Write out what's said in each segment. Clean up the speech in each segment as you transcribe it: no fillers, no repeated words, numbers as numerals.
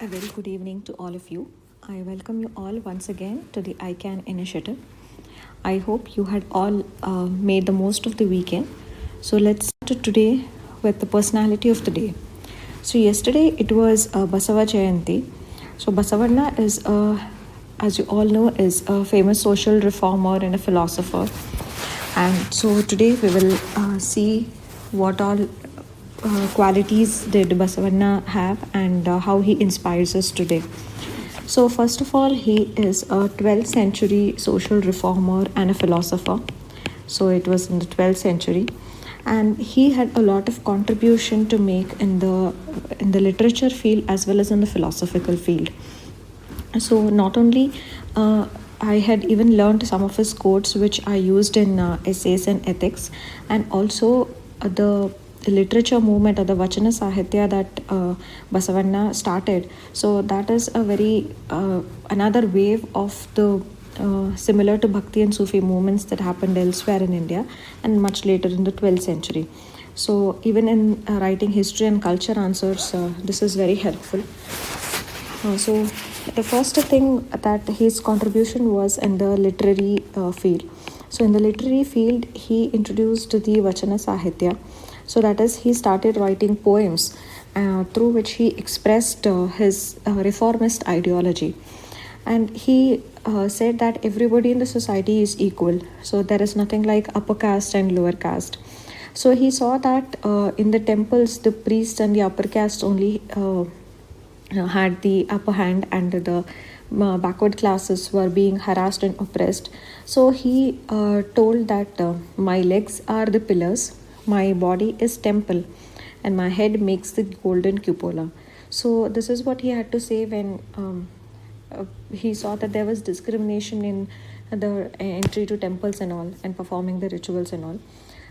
A very good evening to all of you. I welcome you all once again to the I Can initiative. I hope you had all made the most of the weekend. So let's start today with the personality of the day. So yesterday it was Basava Jayanti. So Basavanna is, as you all know, is a famous social reformer and a philosopher. And so today we will see what all qualities did Basavanna have and how he inspires us today. So first of all, he is a 12th century social reformer and a philosopher. So it was in the 12th century, and he had a lot of contribution to make in the literature field as well as in the philosophical field. So not only I had even learned some of his quotes which I used in essays and ethics, and also the literature movement or the Vachana Sahitya that Basavanna started. So that is a very another wave of the similar to Bhakti and Sufi movements that happened elsewhere in India and much later in the 12th century. So even in writing history and culture answers, this is very helpful. So the first thing that his contribution was in the literary field. So in the literary field, he introduced the Vachana Sahitya. So that is, he started writing poems through which he expressed his reformist ideology. And he said that everybody in the society is equal. So there is nothing like upper caste and lower caste. So he saw that in the temples, the priests and the upper caste only had the upper hand, and the backward classes were being harassed and oppressed. So he told that my legs are the pillars, my body is temple, and my head makes the golden cupola. So this is what he had to say when he saw that there was discrimination in the entry to temples and all, and performing the rituals and all.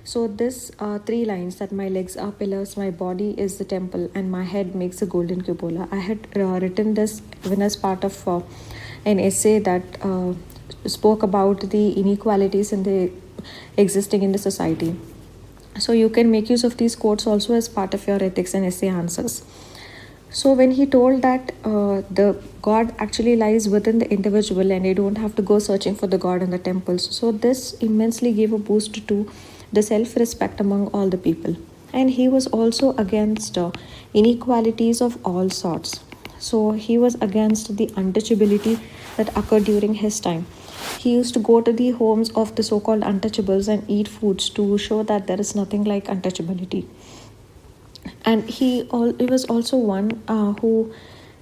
So this three lines, that my legs are pillars, my body is the temple, and my head makes a golden cupola, I had written this even as part of an essay that spoke about the inequalities in the existing in the society. So you can make use of these quotes also as part of your ethics and essay answers. So when he told that the God actually lies within the individual and you don't have to go searching for the God in the temples, so this immensely gave a boost to the self-respect among all the people. And he was also against inequalities of all sorts. So he was against the untouchability that occurred during his time. He used to go to the homes of the so-called untouchables and eat foods to show that there is nothing like untouchability. And he was also one who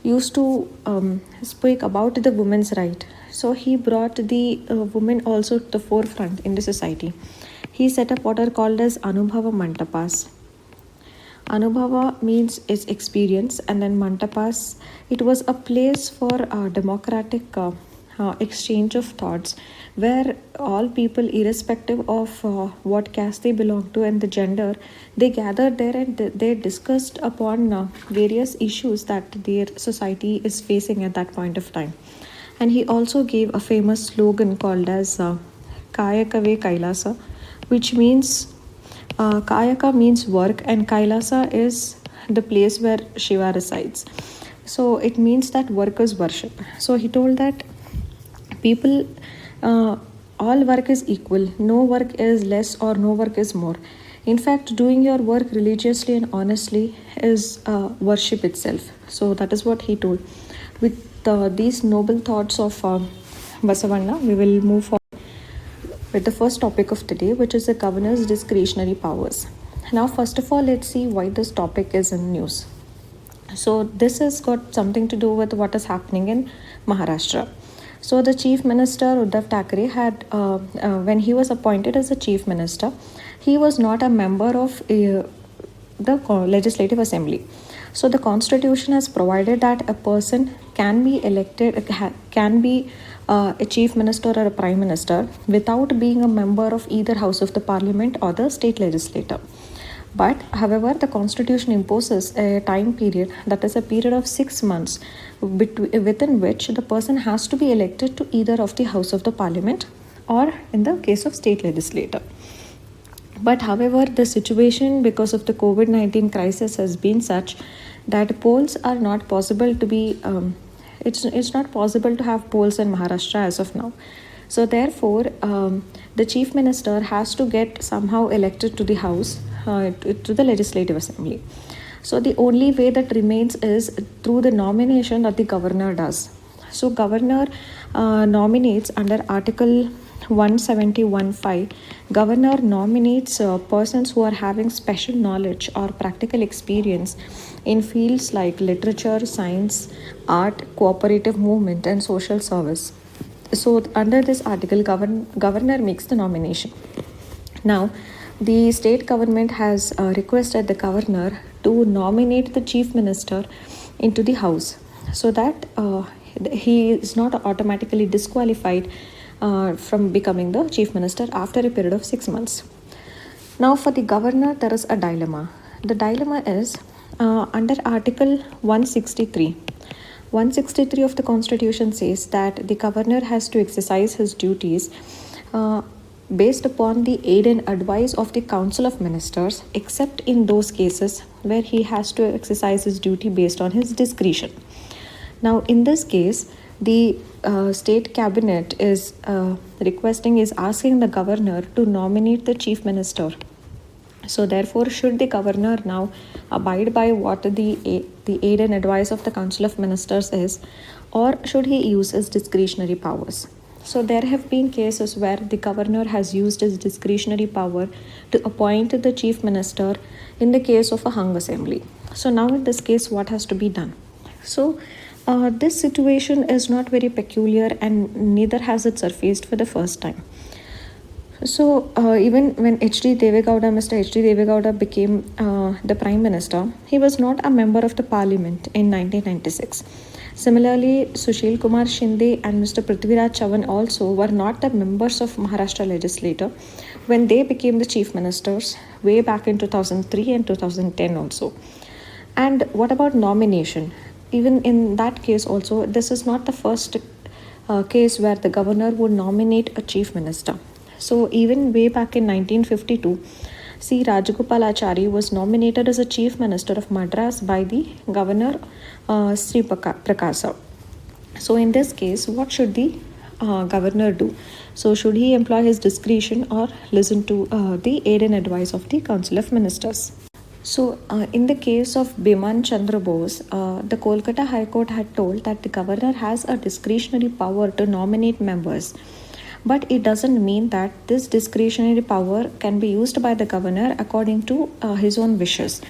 used to speak about the women's right. So he brought the women also to the forefront in the society. He set up what are called as Anubhava Mantapas. Anubhava means is experience, and then Mantapas, it was a place for democratic exchange of thoughts, where all people, irrespective of what caste they belong to and the gender, they gathered there and they discussed upon various issues that their society is facing at that point of time. And he also gave a famous slogan called as Kayakave Kailasa, which means Kayaka means work, and Kailasa is the place where Shiva resides. So it means that work is worship. So he told that people, all work is equal. No work is less or no work is more. In fact, doing your work religiously and honestly is worship itself. So that is what he told. With these noble thoughts of Basavanna, we will move forward with the first topic of the day, which is the governor's discretionary powers. Now, first of all, let's see why this topic is in news. So this has got something to do with what is happening in Maharashtra. So the Chief Minister Uddhav Thackeray had, when he was appointed as the Chief Minister, he was not a member of the Legislative Assembly. So the Constitution has provided that a person can be elected, can be a Chief Minister or a Prime Minister without being a member of either House of the Parliament or the State Legislature. But however, the Constitution imposes a time period, that is a period of 6 months, within which the person has to be elected to either of the House of the Parliament or in the case of State Legislature. But however, the situation because of the COVID-19 crisis has been such that polls are not possible to be, it's not possible to have polls in Maharashtra as of now. So therefore, the chief minister has to get somehow elected to the house, to the legislative assembly. So the only way that remains is through the nomination that the governor does. So governor nominates under Article 171(5). Governor nominates persons who are having special knowledge or practical experience in fields like literature, science, art, cooperative movement, and social service. So under this article, governor makes the nomination. Now, the state government has requested the governor to nominate the chief minister into the house, so that he is not automatically disqualified from becoming the chief minister after a period of 6 months. Now, for the governor, there is a dilemma. The dilemma is under Article 163. 163 of the Constitution says that the governor has to exercise his duties based upon the aid and advice of the Council of Ministers, except in those cases where he has to exercise his duty based on his discretion. Now, in this case, the state cabinet is asking the governor to nominate the chief minister. So therefore, should the governor now abide by what the aid and advice of the Council of Ministers is, or should he use his discretionary powers? So there have been cases where the governor has used his discretionary power to appoint the chief minister in the case of a hung assembly. So now in this case, what has to be done? So this situation is not very peculiar, and neither has it surfaced for the first time. So even when Mr. H.D. Devegowda became the Prime Minister, he was not a member of the Parliament in 1996. Similarly, Sushil Kumar Shinde and Mr. Prithviraj Chavan also were not the members of Maharashtra legislature when they became the chief ministers way back in 2003 and 2010 also. And what about nomination? Even in that case also, this is not the first case where the governor would nominate a chief minister. So even way back in 1952, C. Rajagopalachari was nominated as a chief minister of Madras by the governor Sri Prakasa. So in this case, what should the governor do? So should he employ his discretion or listen to the aid and advice of the Council of Ministers? So in the case of Biman Chandra Bose, the Kolkata High Court had told that the governor has a discretionary power to nominate members. But it doesn't mean that this discretionary power can be used by the governor according to his own wishes.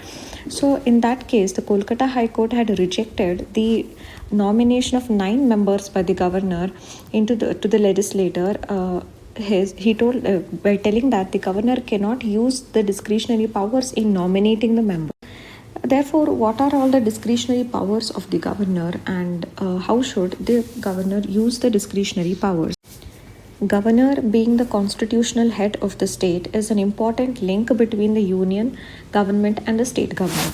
So in that case, the Kolkata High Court had rejected the nomination of 9 members by the governor to the legislature. He told by telling that the governor cannot use the discretionary powers in nominating the member. Therefore, what are all the discretionary powers of the governor, and how should the governor use the discretionary powers? Governor, being the constitutional head of the state, is an important link between the union government and the state government.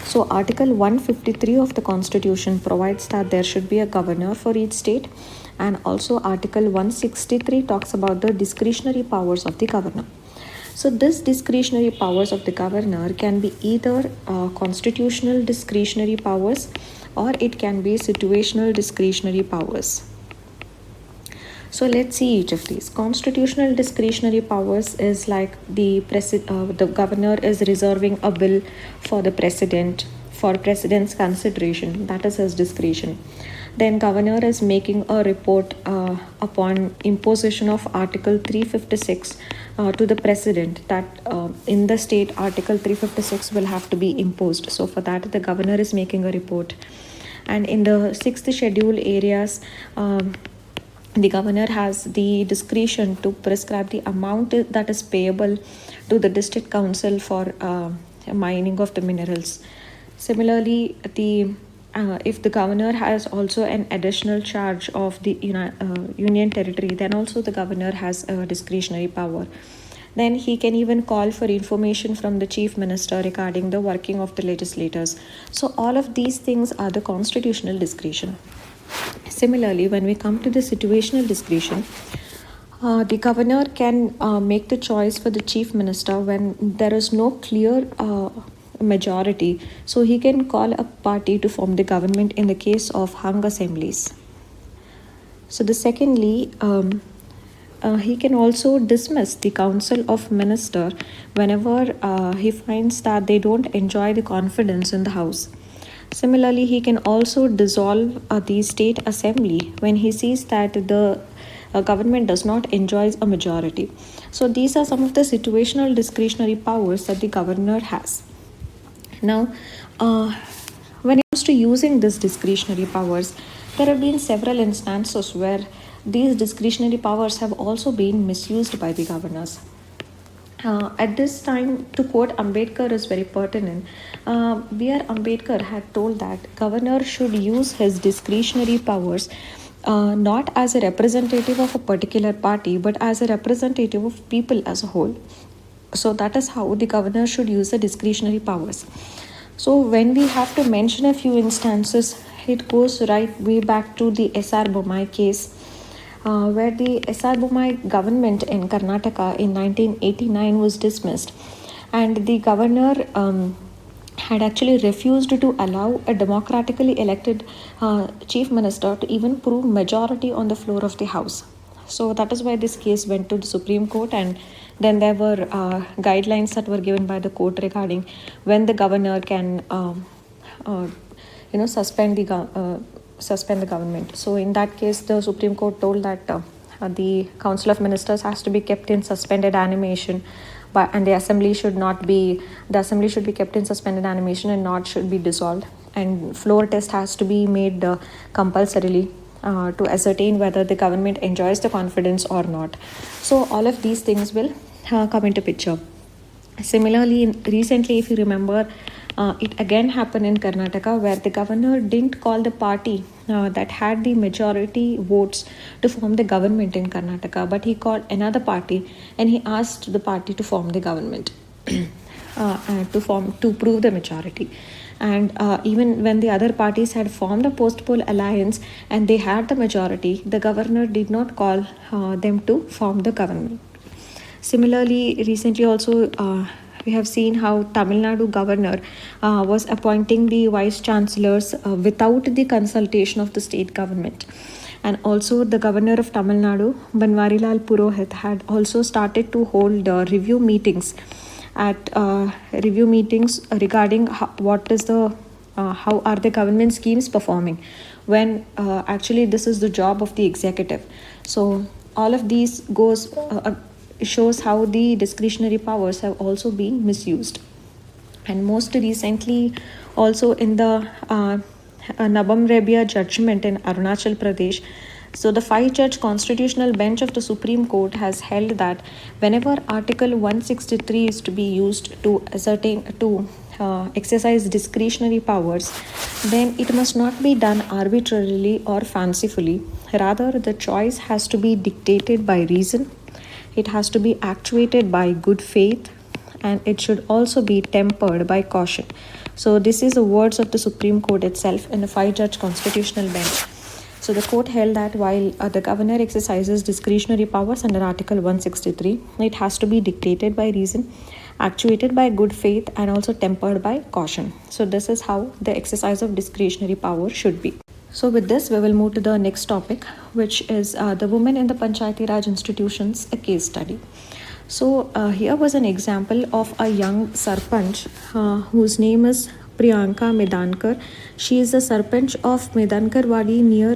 So Article 153 of the Constitution provides that there should be a governor for each state, and also Article 163 talks about the discretionary powers of the governor. So this discretionary powers of the governor can be either constitutional discretionary powers, or it can be situational discretionary powers. So let's see each of these. Constitutional discretionary powers is like the governor is reserving a bill for the president for president's consideration. That is his discretion. Then governor is making a report upon imposition of Article 356 to the president, that in the state Article 356 will have to be imposed. So for that the governor is making a report. And in the 6th schedule areas, the governor has the discretion to prescribe the amount that is payable to the district council for mining of the minerals. Similarly, if the governor has also an additional charge of the union territory, then also the governor has a discretionary power. Then he can even call for information from the chief minister regarding the working of the legislators. So all of these things are the constitutional discretion. Similarly, when we come to the situational discretion, The governor can make the choice for the chief minister when there is no clear majority. So he can call a party to form the government in the case of hung assemblies. So the secondly, he can also dismiss the council of minister whenever he finds that they don't enjoy the confidence in the house. Similarly, he can also dissolve the state assembly when he sees that the government does not enjoy a majority. So these are some of the situational discretionary powers that the governor has. Now, when it comes to using these discretionary powers, there have been several instances where these discretionary powers have also been misused by the governors. At this time, to quote Ambedkar is very pertinent. B.R. Ambedkar had told that governor should use his discretionary powers not as a representative of a particular party, but as a representative of people as a whole. So that is how the governor should use the discretionary powers. So when we have to mention a few instances, it goes right way back to the S.R. Bommai case, where the S.R. Bommai government in Karnataka in 1989 was dismissed, and the governor had actually refused to allow a democratically elected chief minister to even prove majority on the floor of the house. So that is why this case went to the Supreme Court, and then there were guidelines that were given by the court regarding when the governor can suspend the government. So in that case, the Supreme Court told that the Council of Ministers has to be kept in suspended animation, and the assembly should be kept in suspended animation and not should be dissolved, and floor test has to be made compulsorily to ascertain whether the government enjoys the confidence or not. So all of these things will come into picture. Similarly, recently, if you remember, it again happened in Karnataka, where the governor didn't call the party that had the majority votes to form the government in Karnataka, but he called another party and he asked the party to form the government to prove the majority. And even when the other parties had formed a post-poll alliance and they had the majority, the governor did not call them to form the government. Similarly, recently also we have seen how Tamil Nadu governor was appointing the vice chancellors without the consultation of the state government. And also the governor of Tamil Nadu, Banwarilal Purohit, had also started to hold review meetings regarding how are the government schemes performing, when actually this is the job of the executive. So all of these shows how the discretionary powers have also been misused. And most recently, also in the Nabam Rebia judgment in Arunachal Pradesh, so the 5-judge constitutional bench of the Supreme Court has held that whenever Article 163 is to be used to exercise discretionary powers, then it must not be done arbitrarily or fancifully. Rather, the choice has to be dictated by reason, it has to be actuated by good faith, and it should also be tempered by caution. So this is the words of the Supreme Court itself in a 5-judge constitutional bench. So the court held that while the governor exercises discretionary powers under Article 163, it has to be dictated by reason, actuated by good faith, and also tempered by caution. So this is how the exercise of discretionary power should be. So with this, we will move to the next topic, which is the women in the panchayati Raj institutions, a case study. So here was an example of a young sarpanch whose name is PRIYANKA MEDANKAR. She is the sarpanch of Medankar Wadi near.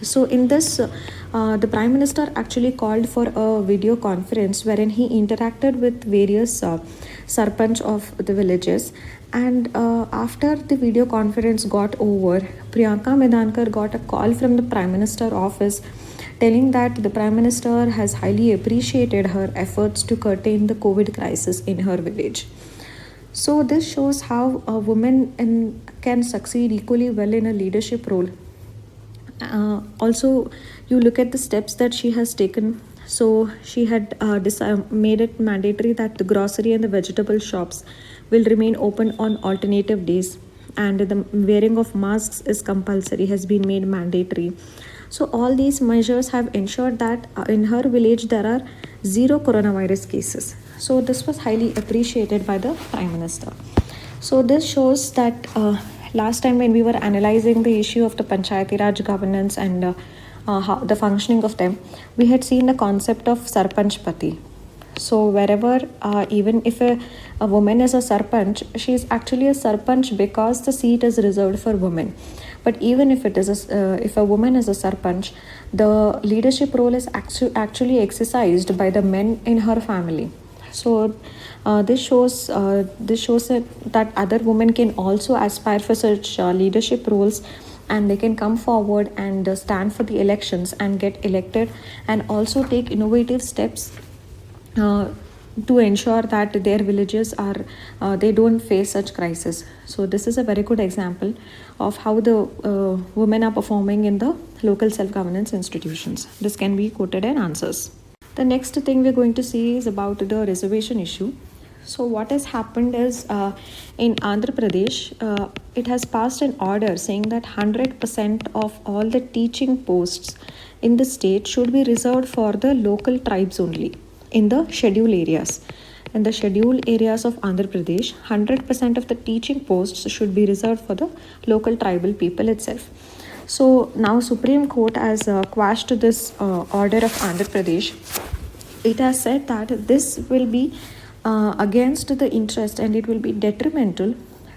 So in this, the Prime Minister actually called for a video conference wherein he interacted with various sarpanch of the villages. And after the video conference got over, PRIYANKA MEDANKAR got a call from the Prime Minister office telling that the Prime Minister has highly appreciated her efforts to curtail the COVID crisis in her village. So this shows how a woman can succeed equally well in a leadership role. Also, you look at the steps that she has taken. So she had made it mandatory that the grocery and the vegetable shops will remain open on alternative days. and the wearing of masks is compulsory, has been made mandatory. So all these measures have ensured that in her village there are 0 coronavirus cases. So this was highly appreciated by the Prime Minister. So this shows that last time when we were analyzing the issue of the panchayati Raj governance and how the functioning of them, we had seen the concept of sarpanch pati. So wherever, even if a woman is a sarpanch, she is actually a sarpanch because the seat is reserved for women. But even if it is if a woman is a sarpanch, the leadership role is actually exercised by the men in her family. So this shows that other women can also aspire for such leadership roles, and they can come forward and stand for the elections and get elected, and also take innovative steps to ensure that their villages are they don't face such crisis. So this is a very good example of how the women are performing in the local self-governance institutions. This can be quoted in answers. The next thing we're going to see is about the reservation issue. So what has happened is in Andhra Pradesh, it has passed an order saying that 100% of all the teaching posts in the state should be reserved for the local tribes only in the scheduled areas. In the scheduled areas of Andhra Pradesh, 100% of the teaching posts should be reserved for the local tribal people itself. So now Supreme Court has quashed this order of Andhra Pradesh. It has said that this will be against the interest, and it will be detrimental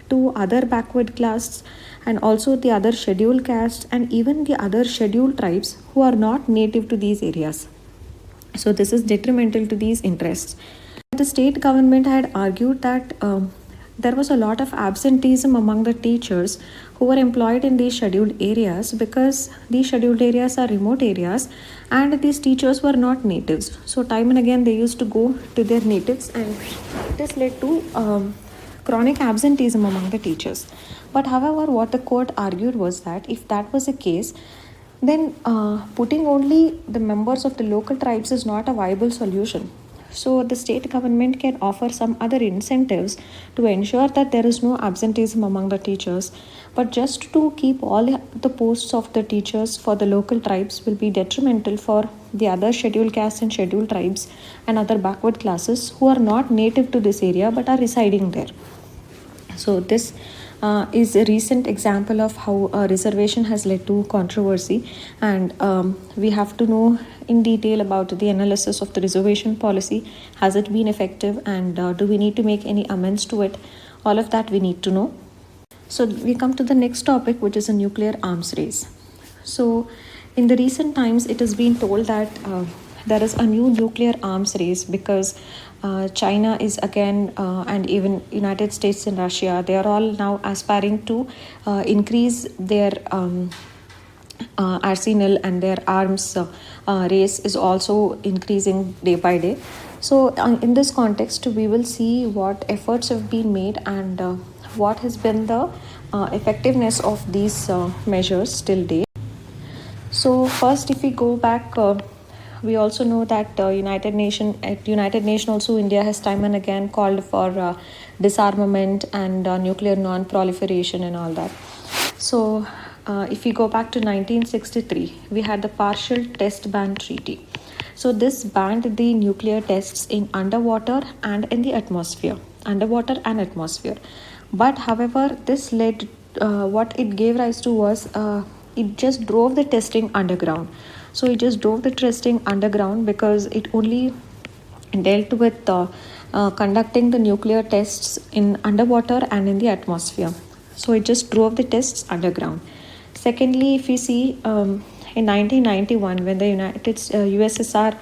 to other backward castes and also the other scheduled castes and even the other scheduled tribes who are not native to these areas. So this is detrimental to these interests. The state government had argued that there was a lot of absenteeism among the teachers who were employed in these scheduled areas, because these scheduled areas are remote areas and these teachers were not natives. So time and again they used to go to their natives, and this led to chronic absenteeism among the teachers. But however, what the court argued was that if that was the case, then putting only the members of the local tribes is not a viable solution. So the state government can offer some other incentives to ensure that there is no absenteeism among the teachers. But just to keep all the posts of the teachers for the local tribes will be detrimental for the other scheduled castes and scheduled tribes and other backward classes who are not native to this area but are residing there. So this is a recent example of how a reservation has led to controversy, and we have to know in detail about the analysis of the reservation policy. Has it been effective, and do we need to make any amends to it? All of that we need to know. So we come to the next topic, which is a nuclear arms race. So in the recent times, it has been told that there is a new nuclear arms race because China is again and even United States and Russia, they are all now aspiring to increase their arsenal, and their arms race is also increasing day by day. So in this context, we will see what efforts have been made and what has been the effectiveness of these measures till date. So first, if we go back, we also know that at United Nations also, India has time and again called for disarmament and nuclear non-proliferation and all that. So if we go back to 1963, we had the Partial Test Ban Treaty. So this banned the nuclear tests in underwater and in the atmosphere, underwater and atmosphere. But however, this led, what it gave rise to was, it just drove the testing underground. So it just drove the testing underground because it only dealt with conducting the nuclear tests in underwater and in the atmosphere. So it just drove the tests underground. Secondly, if you see, in 1991, when the USSR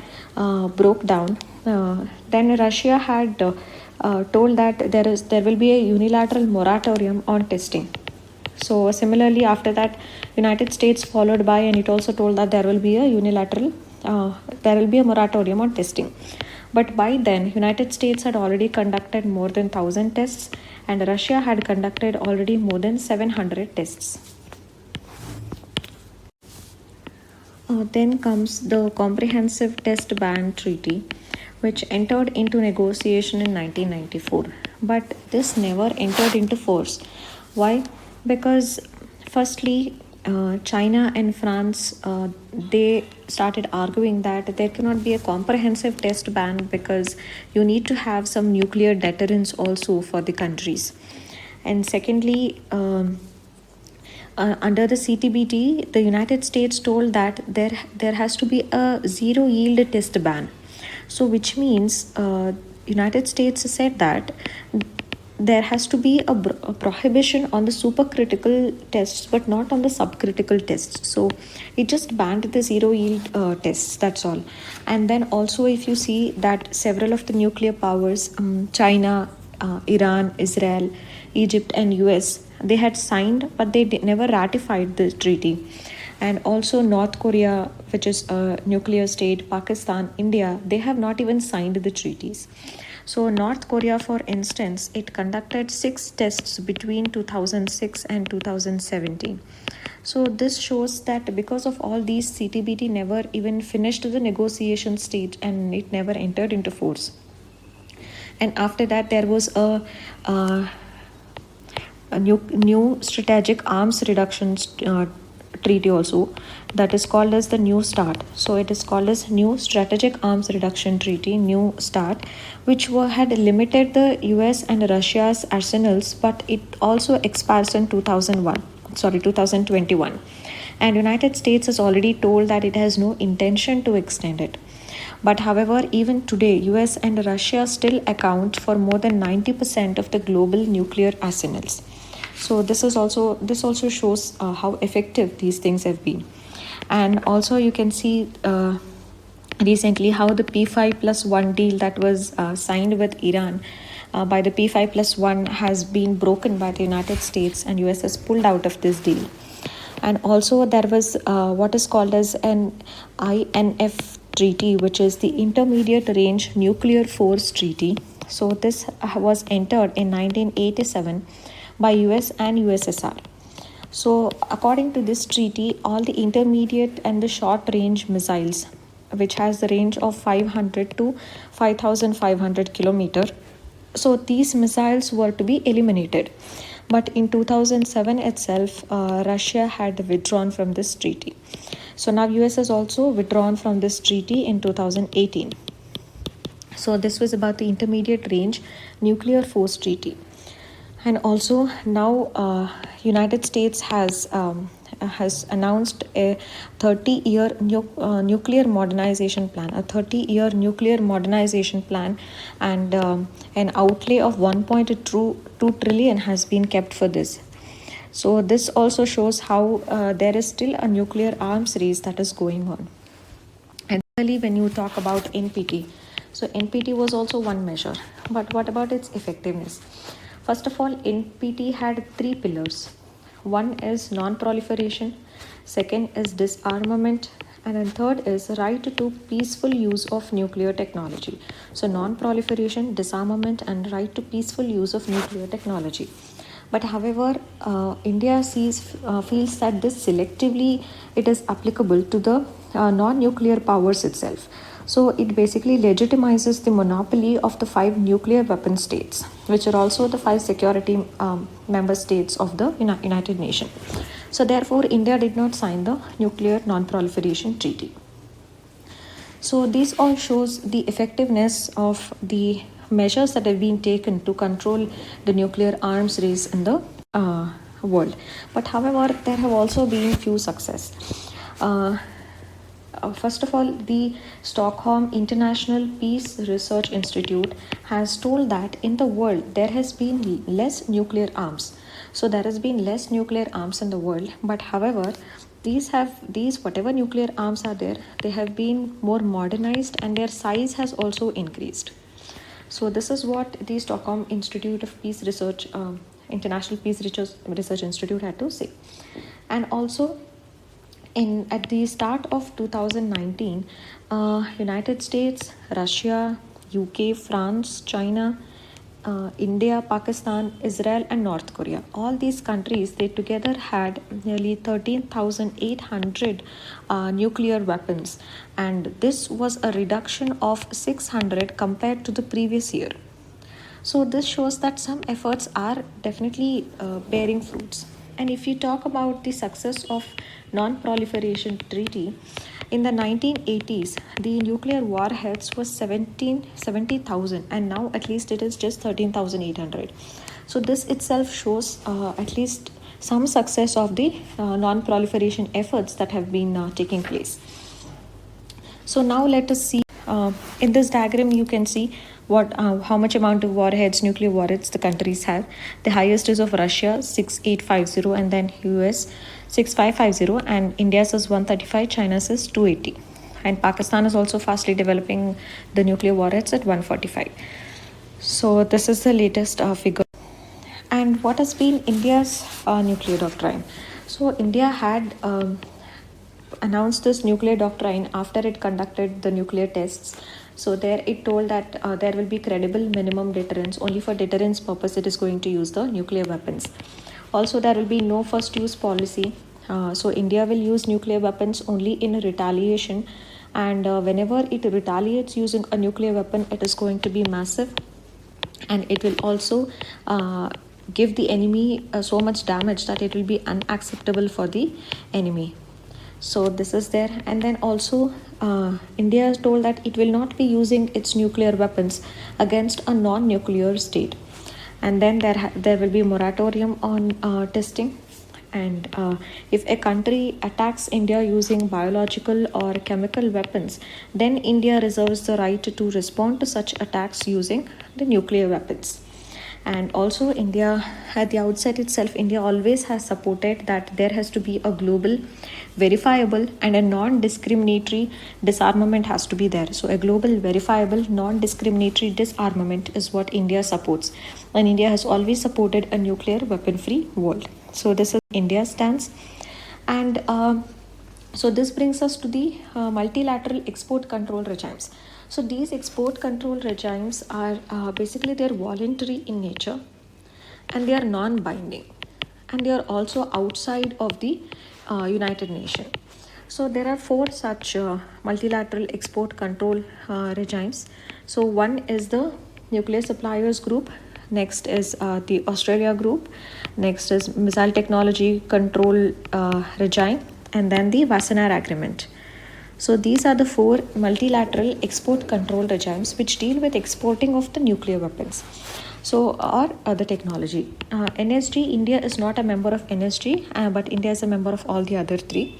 broke down, then Russia had told that there will be a unilateral moratorium on testing. So similarly, after that, United States followed by, and it also told that there will be a moratorium on testing. But by then, United States had already conducted more than 1,000 tests, and Russia had conducted already more than 700 tests. Then comes the Comprehensive Test Ban Treaty, which entered into negotiation in 1994. But this never entered into force. Why? Because firstly, China and France, they started arguing that there cannot be a comprehensive test ban because you need to have some nuclear deterrence also for the countries. And secondly, under the CTBT, the United States told that there has to be a zero yield test ban. So which means United States said that there has to be a prohibition on the supercritical tests but not on the subcritical tests. So it just banned the zero yield tests, that's all. And then also if you see that several of the nuclear powers, China, Iran, Israel, Egypt and US, they had signed but they never ratified the treaty. And also North Korea, which is a nuclear state, Pakistan, India, they have not even signed the treaties. So North Korea, for instance, it conducted 6 tests between 2006 and 2017. So this shows that because of all these, CTBT never even finished the negotiation stage and it never entered into force. And after that, there was a new strategic arms reduction treaty also, that is called as the New START. So it is called as New Strategic Arms Reduction Treaty, New START, which had limited the US and Russia's arsenals, but it also expires in 2021. And United States has already told that it has no intention to extend it. But however, even today, US and Russia still account for more than 90% of the global nuclear arsenals. So this also shows how effective these things have been. And also you can see recently how the P5+1 deal that was signed with Iran by the P5+1 has been broken by the United States, and US has pulled out of this deal. And also there was what is called as an INF treaty, which is the Intermediate Range Nuclear Force Treaty. So this was entered in 1987 by US and USSR. So according to this treaty, all the intermediate and the short range missiles, which has the range of 500 to 5,500 kilometer, so these missiles were to be eliminated. But in 2007 itself, Russia had withdrawn from this treaty. So now US has also withdrawn from this treaty in 2018. So this was about the Intermediate Range Nuclear Force Treaty. And also now United States has announced a 30-year nuclear modernization plan, and an outlay of 1.2 trillion has been kept for this. So this also shows how there is still a nuclear arms race that is going on. And finally, when you talk about NPT, so NPT was also one measure, but what about its effectiveness? First of all, NPT had 3 pillars. One is non-proliferation, second is disarmament, and then third is right to peaceful use of nuclear technology. So non-proliferation, disarmament, and right to peaceful use of nuclear technology. But however, India feels that this selectively it is applicable to the non-nuclear powers itself. So it basically legitimizes the monopoly of the 5 nuclear weapon states, which are also the 5 security member states of the United Nations. So therefore, India did not sign the Nuclear Non-Proliferation Treaty. So this all shows the effectiveness of the measures that have been taken to control the nuclear arms race in the world. But however, there have also been few success. First of all, the Stockholm International Peace Research Institute has told that in the world there has been less nuclear arms. So there has been less nuclear arms in the world, but however, these whatever nuclear arms are there, they have been more modernized and their size has also increased. So this is what the Stockholm Institute of Peace Research, International Peace Research Institute had to say. And also, at the start of 2019, United States, Russia, UK, France, China, India, Pakistan, Israel, and North Korea, all these countries, they together had nearly 13,800 nuclear weapons, and this was a reduction of 600 compared to the previous year. So this shows that some efforts are definitely bearing fruits. And if you talk about the success of non-proliferation treaty, in the 1980s, the nuclear warheads was 70,000, and now at least it is just 13,800. So this itself shows at least some success of the non-proliferation efforts that have been taking place. So now let us see, in this diagram you can see how much amount of warheads, nuclear warheads the countries have. The highest is of Russia, 6850, and then US 6550, and India's is 135, China's is 280. And Pakistan is also fastly developing the nuclear warheads at 145. So this is the latest figure. And what has been India's nuclear doctrine? So India had announced this nuclear doctrine after it conducted the nuclear tests. So there it told that there will be credible minimum deterrence. Only for deterrence purpose it is going to use the nuclear weapons. Also there will be no first use policy. So India will use nuclear weapons only in retaliation, and whenever it retaliates using a nuclear weapon, it is going to be massive, and it will also give the enemy so much damage that it will be unacceptable for the enemy. So this is there. And then also India is told that it will not be using its nuclear weapons against a non-nuclear state. And then there will be moratorium on testing. And if a country attacks India using biological or chemical weapons, then India reserves the right to respond to such attacks using the nuclear weapons. And also India, at the outset itself, India always has supported that there has to be a global, verifiable and a non-discriminatory disarmament has to be there. So a global, verifiable, non-discriminatory disarmament is what India supports. And India has always supported a nuclear weapon-free world. So this is India's stance. And so this brings us to the multilateral export control regimes. So these export control regimes are basically they're voluntary in nature, and they are non-binding, and they are also outside of the United Nations. So there are 4 such multilateral export control regimes. So one is the Nuclear Suppliers Group, next is the Australia Group, next is Missile Technology Control Regime, and then the Wassenaar Agreement. So these are the 4 multilateral export control regimes which deal with exporting of the nuclear weapons. So, or other technology. NSG, India is not a member of NSG, but India is a member of all the other 3.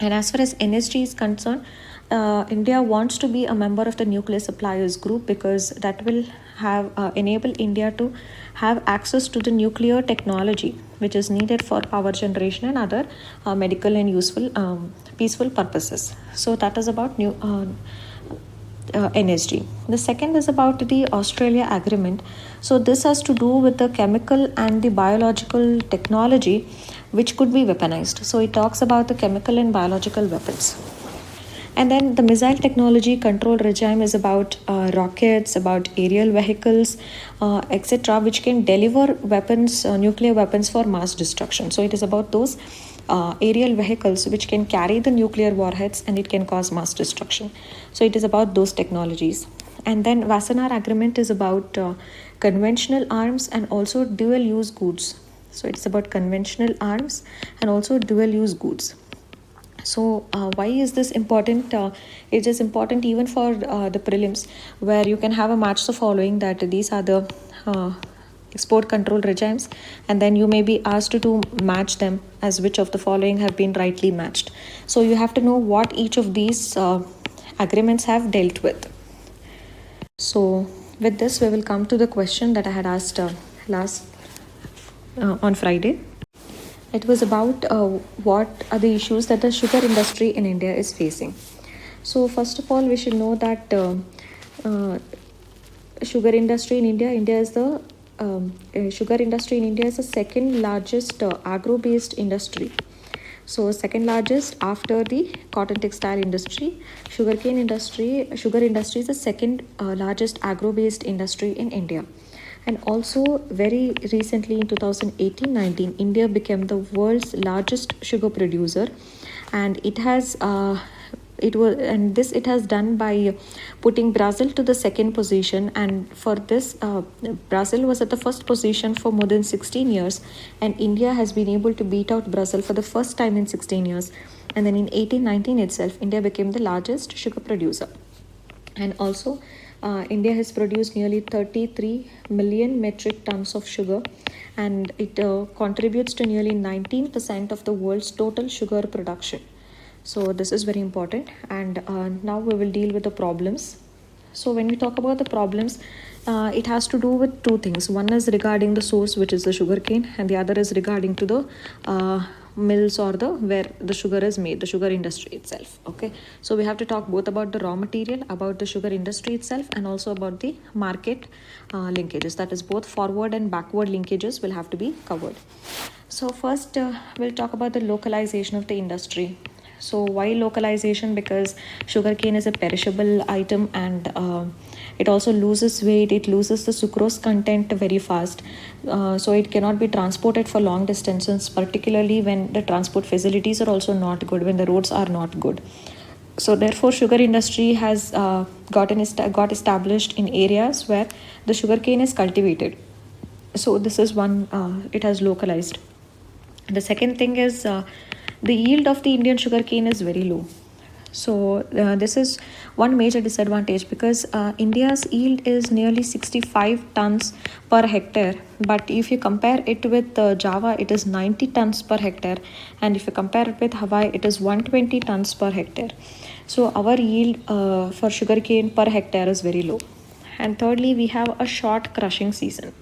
And as far as NSG is concerned, India wants to be a member of the Nuclear Suppliers Group because that will have enable India to have access to the nuclear technology which is needed for power generation and other medical and useful peaceful purposes. So that is about NSG. The second is about the Australia Agreement. So this has to do with the chemical and the biological technology which could be weaponized. So it talks about the chemical and biological weapons. And then the missile technology control regime is about rockets, about aerial vehicles, etc., which can deliver weapons, nuclear weapons for mass destruction. So it is about those aerial vehicles which can carry the nuclear warheads and it can cause mass destruction. So it is about those technologies. And then Wassenaar Agreement is about conventional arms and also dual-use goods. So it's about conventional arms and also dual-use goods. So why is this important? It is important even for the prelims, where you can have a match the following, that these are the export control regimes, and then you may be asked to match them as which of the following have been rightly matched. So you have to know what each of these agreements have dealt with. So with this we will come to the question that I had asked on Friday. It was about what are the issues that the sugar industry in India is facing. So first of all, we should know that sugar industry in India, sugar industry in India is the second largest agro-based industry. So second largest after the cotton textile industry. Sugar industry is the second largest agro-based industry in India. And also very recently in 2018-19, India became the world's largest sugar producer, and it has it has done by putting Brazil to the second position, and for this Brazil was at the first position for more than 16 years, and India has been able to beat out Brazil for the first time in 16 years. And then in 1819 itself, India became the largest sugar producer. And also India has produced nearly 33 million metric tons of sugar, and it contributes to nearly 19% of the world's total sugar production. So this is very important. And now we will deal with the problems. So when we talk about the problems, it has to do with two things. One is regarding the source, which is the sugarcane, and the other is regarding to the mills or the where the sugar is made, the sugar industry itself. Okay, so we have to talk both about the raw material, about the sugar industry itself, and also about the market linkages. That is, both forward and backward linkages will have to be covered. So first we'll talk about the localization of the industry. So why localization? Because sugarcane is a perishable item, and it also loses weight, it loses the sucrose content very fast. So it cannot be transported for long distances, particularly when the transport facilities are also not good, when the roads are not good. So therefore sugar industry has got established in areas where the sugarcane is cultivated. So this is one, it has localized. The second thing is the yield of the Indian sugarcane is very low. So this is one major disadvantage, because India's yield is nearly 65 tons per hectare. But if you compare it with Java, it is 90 tons per hectare. And if you compare it with Hawaii, it is 120 tons per hectare. So our yield for sugarcane per hectare is very low. And thirdly, we have a short crushing season.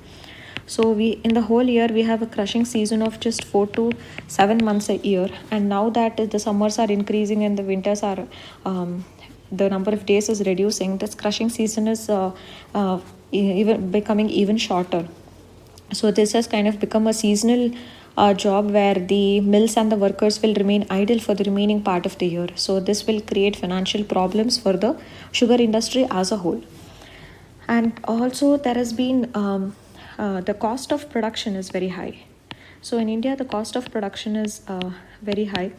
So in the whole year, we have a crushing season of just 4 to 7 months a year. And now that the summers are increasing and the winters are, the number of days is reducing, this crushing season is even becoming even shorter. So this has kind of become a seasonal job where the mills and the workers will remain idle for the remaining part of the year. So this will create financial problems for the sugar industry as a whole. And also there has been the cost of production is very high. So in India, the cost of production is very high,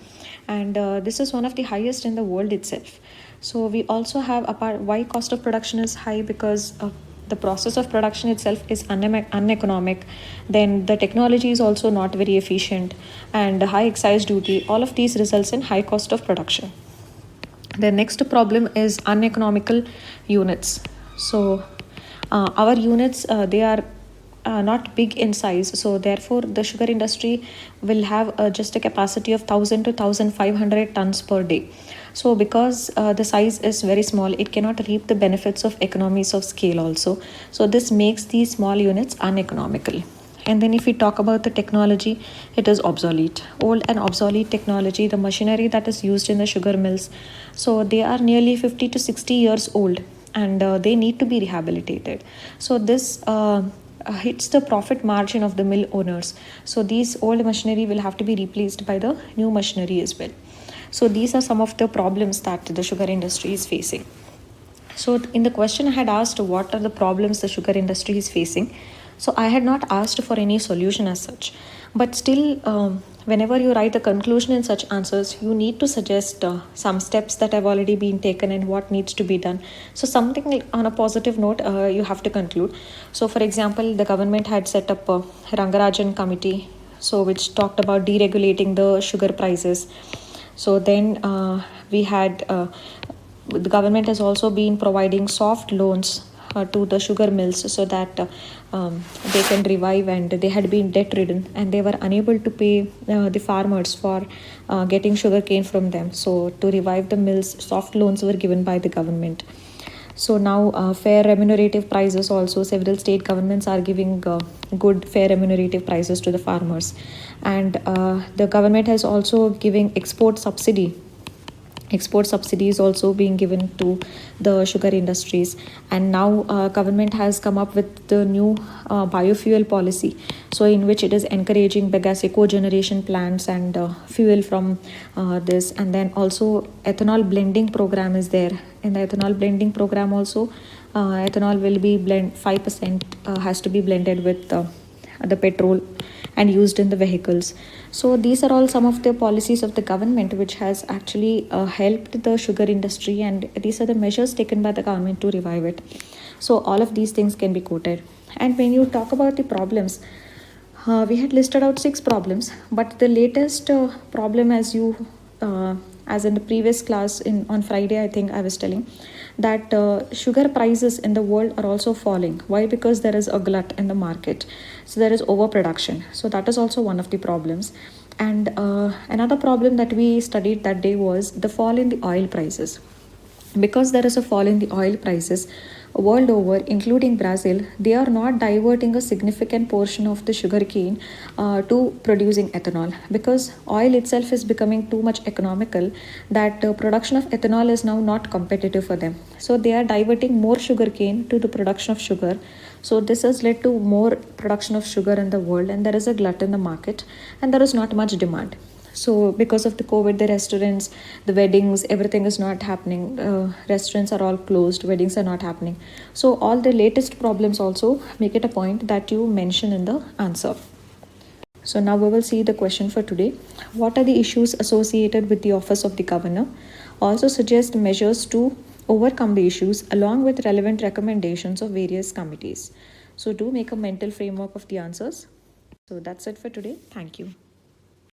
and this is one of the highest in the world itself. So we also have why cost of production is high, because the process of production itself is uneconomic. Then the technology is also not very efficient, and the high excise duty, all of these results in high cost of production. The next problem is uneconomical units. So our units, they are not big in size, so therefore the sugar industry will have just a capacity of 1000 to 1500 tons per day. So because the size is very small, it cannot reap the benefits of economies of scale also. So this makes these small units uneconomical. And then if we talk about the technology, it is obsolete. Old and obsolete technology, the machinery that is used in the sugar mills, so they are nearly 50 to 60 years old, and they need to be rehabilitated. So this hits the profit margin of the mill owners. So these old machinery will have to be replaced by the new machinery as well. So these are some of the problems that the sugar industry is facing. So in the question I had asked what are the problems the sugar industry is facing. So I had not asked for any solution as such, but still whenever you write the conclusion in such answers, you need to suggest some steps that have already been taken and what needs to be done. So something like on a positive note, you have to conclude. So for example, the government had set up a Rangarajan committee, so which talked about deregulating the sugar prices. So then we had the government has also been providing soft loans to the sugar mills, so that they can revive, and they had been debt ridden and they were unable to pay the farmers for getting sugarcane from them. So to revive the mills, soft loans were given by the government. So now fair remunerative prices also, several state governments are giving good fair remunerative prices to the farmers. And the government has also giving export subsidy is also being given to the sugar industries. And now government has come up with the new biofuel policy, so in which it is encouraging bagasse cogeneration plants and fuel from this. And then also ethanol blending program is there. In the ethanol blending program also, ethanol will be 5% has to be blended with the petrol. and used in the vehicles. So these are all some of the policies of the government which has actually helped the sugar industry, and these are the measures taken by the government to revive it. So all of these things can be quoted. And when you talk about the problems, we had listed out 6 problems, but the latest problem, as in the previous class on Friday, I think I was telling that sugar prices in the world are also falling. Why? Because there is a glut in the market, so there is overproduction. So that is also one of the problems. And another problem that we studied that day was the fall in the oil prices. Because there is a fall in the oil prices world over, including Brazil, they are not diverting a significant portion of the sugarcane to producing ethanol, because oil itself is becoming too much economical that production of ethanol is now not competitive for them. So they are diverting more sugarcane to the production of sugar. So this has led to more production of sugar in the world, and there is a glut in the market, and there is not much demand. So because of the COVID, the restaurants, the weddings, everything is not happening. Restaurants are all closed, weddings are not happening. So all the latest problems also make it a point that you mention in the answer. So now we will see the question for today. What are the issues associated with the office of the governor? Also suggest measures to overcome the issues along with relevant recommendations of various committees. So do make a mental framework of the answers. So that's it for today. Thank you.